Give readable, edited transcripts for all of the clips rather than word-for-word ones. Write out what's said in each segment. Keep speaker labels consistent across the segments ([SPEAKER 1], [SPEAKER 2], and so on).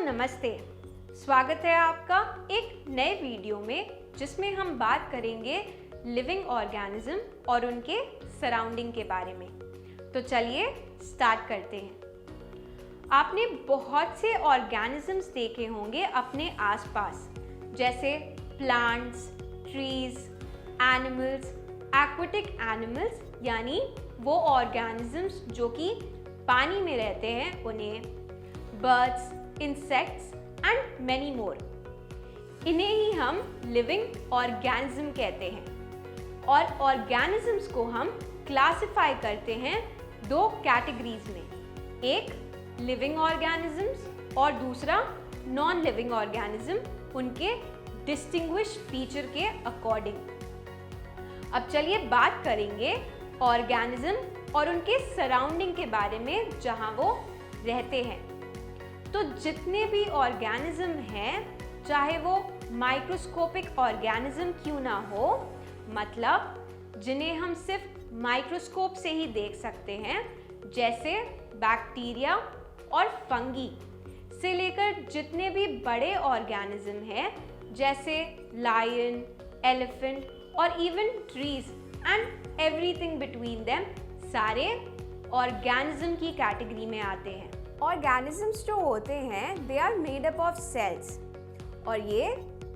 [SPEAKER 1] नमस्ते। स्वागत है आपका एक नए वीडियो में जिसमें हम बात करेंगे लिविंग ऑर्गेनिज्म और उनके सराउंडिंग के बारे में। तो चलिए स्टार्ट करते हैं। आपने बहुत से ऑर्गेनिजम्स देखे होंगे अपने आसपास, जैसे plants, trees, animals, aquatic animals यानी वो ऑर्गेनिजम्स जो कि पानी में रहते हैं उन्हें, birds, insects and many more. इन्हें ही हम लिविंग ऑर्गेनिज्म कहते हैं। और ऑर्गेनिजम्स को हम क्लासिफाई करते हैं दो कैटेगरीज में, एक लिविंग ऑर्गेनिजम्स और दूसरा नॉन लिविंग ऑर्गेनिज्म, उनके डिस्टिंग्विश फीचर के अकॉर्डिंग। अब चलिए बात करेंगे ऑर्गेनिज्म और उनके सराउंडिंग के बारे में जहां वो रहते हैं। तो जितने भी ऑर्गेनिज्म हैं, चाहे वो माइक्रोस्कोपिक ऑर्गेनिज्म क्यों ना हो, मतलब जिन्हें हम सिर्फ माइक्रोस्कोप से ही देख सकते हैं, जैसे बैक्टीरिया और फंगी से लेकर जितने भी बड़े ऑर्गेनिज्म हैं, जैसे लायन, एलिफेंट और even trees and everything between them, सारे ऑर्गेनिज्म की कैटेगरी में आते हैं।
[SPEAKER 2] ऑर्गेनिजम्स जो होते हैं they are made up of cells, और ये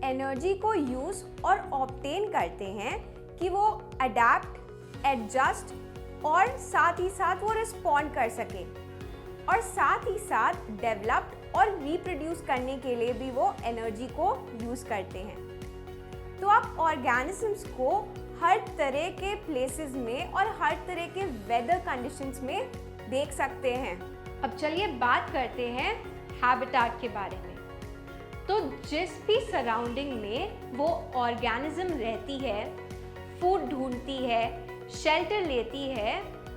[SPEAKER 2] एनर्जी को यूज़ और ऑब्टेन करते हैं कि वो अडेप्ट, एडजस्ट और साथ ही साथ वो रिस्पॉन्ड कर सके, और साथ ही साथ डेवलप और रिप्रोड्यूस करने के लिए भी वो एनर्जी को यूज़ करते हैं। तो आप ऑर्गेनिजम्स को हर तरह के प्लेसेस में और हर तरह के वेदर कंडीशंस में देख सकते हैं।
[SPEAKER 1] अब चलिए बात करते हैं हैबिटेट के बारे में। तो जिस भी सराउंडिंग में वो ऑर्गेनिज्म रहती है, फूड ढूंढती है, शेल्टर लेती है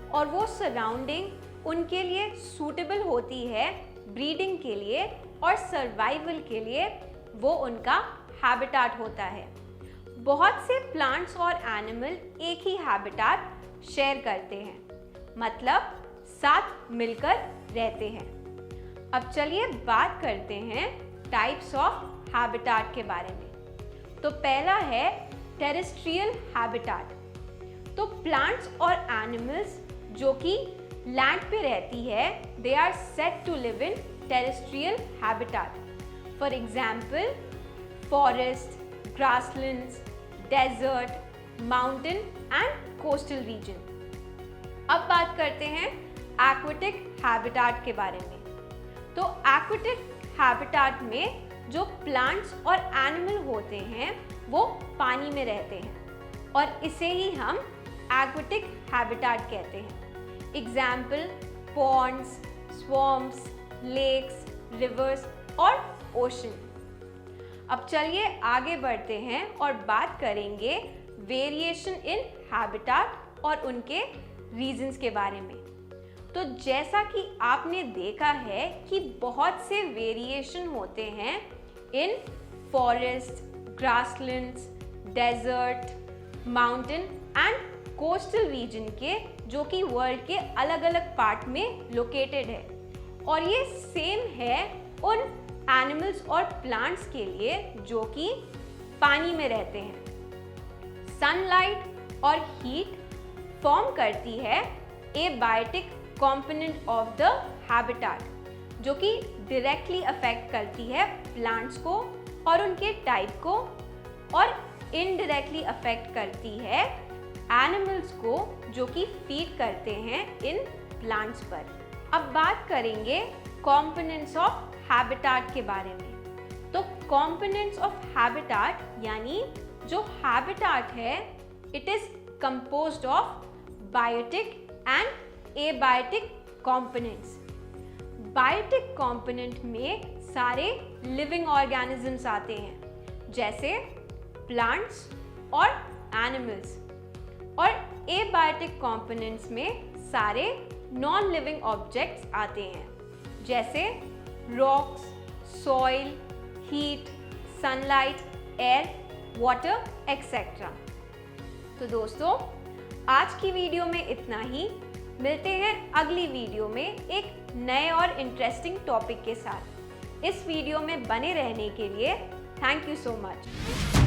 [SPEAKER 1] और वो सराउंडिंग उनके लिए सूटेबल होती है ब्रीडिंग के लिए और सर्वाइवल के लिए, वो उनका हैबिटेट होता है। बहुत से प्लांट्स और एनिमल एक ही हैबिटेट शेयर करते हैं, मतलब साथ मिलकर रहते हैं। अब चलिए बात करते हैं टाइप्स ऑफ हैबिटेट के बारे में। तो पहला है टेरेस्ट्रियल हैबिटेट। तो प्लांट्स और एनिमल्स जो कि लैंड पे रहती है, they are set to live in terrestrial habitat. For example forest, grasslands, desert, mountain and coastal region. अब बात करते हैं एक्वेटिक हैबिटेट के बारे में। तो एक्वेटिक हैबिटेट में जो प्लांट्स और एनिमल होते हैं वो पानी में रहते हैं, और इसे ही हम एक्वेटिक हैबिटेट कहते हैं। एग्जाम्पल पॉन्ड्स, स्वॉम्प्स, लेक्स, रिवर्स और ओशन। अब चलिए आगे बढ़ते हैं और बात करेंगे वेरिएशन इन हैबिटेट और उनके रीजंस के बारे में। तो जैसा कि आपने देखा है कि बहुत से वेरिएशन होते हैं in forest, grasslands, desert, mountain and coastal region के, जो कि वर्ल्ड के अलग अलग पार्ट में लोकेटेड है, और ये सेम है उन एनिमल्स और प्लांट्स के लिए जो कि पानी में रहते हैं। सनलाइट और हीट फॉर्म करती है abiotic component of the habitat, जो कि डायरेक्टली अफेक्ट करती है प्लांट्स को और उनके टाइप को, और इनडायरेक्टली अफेक्ट करती है एनिमल्स को जो कि फीड करते हैं इन प्लांट्स पर। अब बात करेंगे कंपोनेंट्स ऑफ हैबिटेट के बारे में। तो कंपोनेंट्स ऑफ हैबिटेट यानी जो हैबिटेट है, it is composed of biotic and abiotic components. Biotic component में सारे लिविंग ऑर्गेनिजम्स आते हैं, जैसे प्लांट्स और एनिमल्स, और एबायोटिक कंपोनेंट्स में सारे नॉन लिविंग ऑब्जेक्ट्स आते हैं, जैसे rocks, soil, heat, sunlight, air, water etcetera. तो दोस्तों, आज की वीडियो में इतना ही। मिलते हैं अगली वीडियो में एक नए और इंटरेस्टिंग टॉपिक के साथ। इस वीडियो में बने रहने के लिए थैंक यू सो मच।